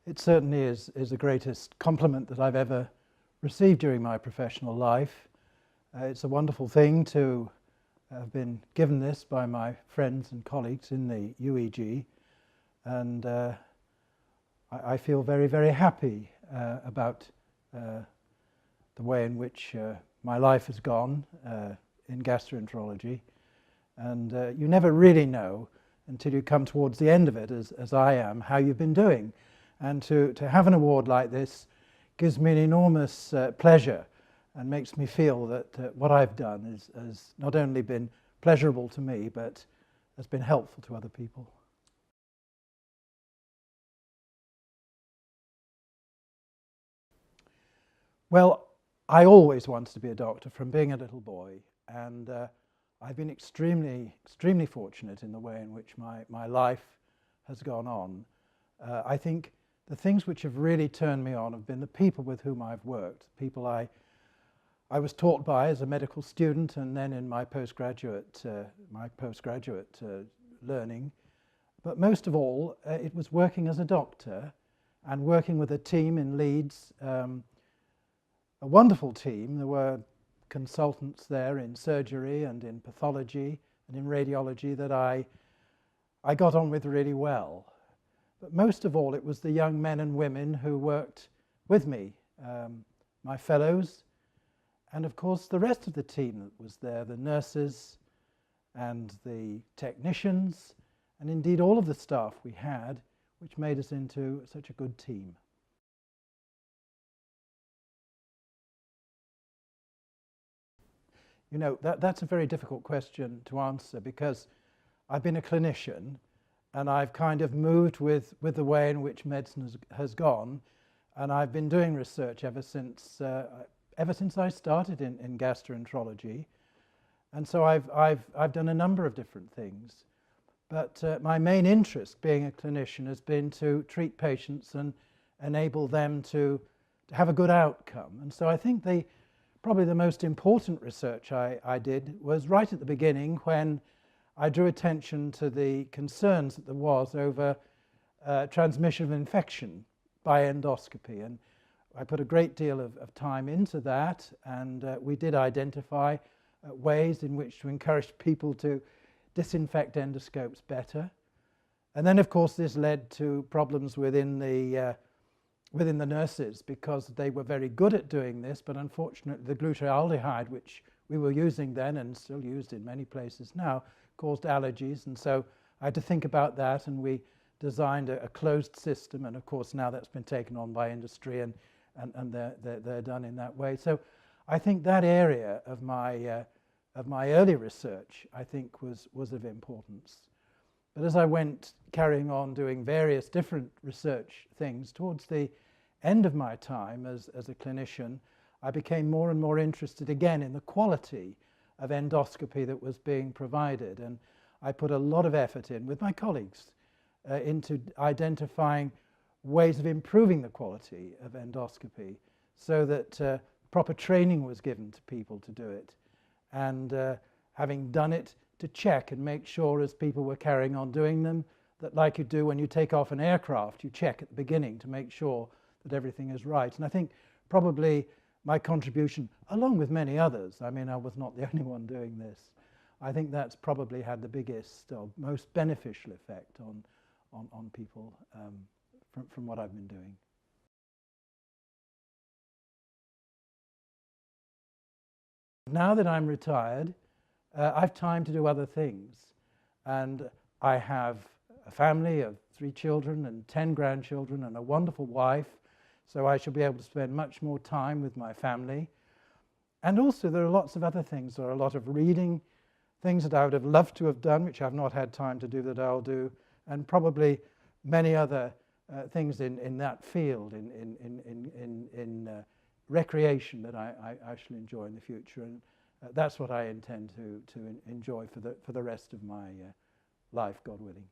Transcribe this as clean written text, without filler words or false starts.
It certainly is the greatest compliment that I've ever received during my professional life. It's a wonderful thing to have been given this by my friends and colleagues in the UEG, and I feel very, very happy about the way in which my life has gone in gastroenterology. And you never really know until you come towards the end of it, as I am, how you've been doing. And to have an award like this gives me an enormous pleasure and makes me feel that what I've done has not only been pleasurable to me, but has been helpful to other people. Well, I always wanted to be a doctor from being a little boy, and I've been extremely fortunate in the way in which my life has gone on. I think the things which have really turned me on have been the people with whom I've worked, people I was taught by as a medical student, and then in my postgraduate learning. But most of all, it was working as a doctor and working with a team in Leeds, a wonderful team. There were consultants there in surgery and in pathology and in radiology that I got on with really well. But most of all, it was the young men and women who worked with me, my fellows, and of course the rest of the team that was there, the nurses and the technicians, and indeed all of the staff we had, which made us into such a good team. You know, that's a very difficult question to answer, because I've been a clinician and I've kind of moved with the way in which medicine has gone, and I've been doing research ever since I started in gastroenterology, and so I've done a number of different things. But my main interest, being a clinician, has been to treat patients and enable them to have a good outcome. And so I think probably the most important research I did was right at the beginning, when I drew attention to the concerns that there was over transmission of infection by endoscopy. And I put a great deal of time into that, and we did identify ways in which to encourage people to disinfect endoscopes better. And then, of course, this led to problems within the nurses, because they were very good at doing this, but unfortunately the glutaraldehyde, which we were using then and still used in many places now, caused allergies. And so I had to think about that, and we designed a closed system, and of course now that's been taken on by industry, and they're done in that way. So I think that area of my early research, I think, was of importance. But as I went carrying on doing various different research things, towards the end of my time as a clinician, I became more and more interested again in the quality of endoscopy that was being provided. And I put a lot of effort in with my colleagues into identifying ways of improving the quality of endoscopy, so that proper training was given to people to do it. And having done it, to check and make sure, as people were carrying on doing them, that like you do when you take off an aircraft, you check at the beginning to make sure that everything is right. And I think probably my contribution, along with many others, I mean, I was not the only one doing this, I think that's probably had the biggest or most beneficial effect on people from what I've been doing. Now that I'm retired, I've time to do other things, and I have a family of 3 children and 10 grandchildren and a wonderful wife, so I shall be able to spend much more time with my family. And also there are lots of other things. There are a lot of reading, things that I would have loved to have done, which I've not had time to do, that I'll do, and probably many other things in that field, in recreation, that I shall enjoy in the future. And that's what I intend to enjoy for the rest of my life, God willing.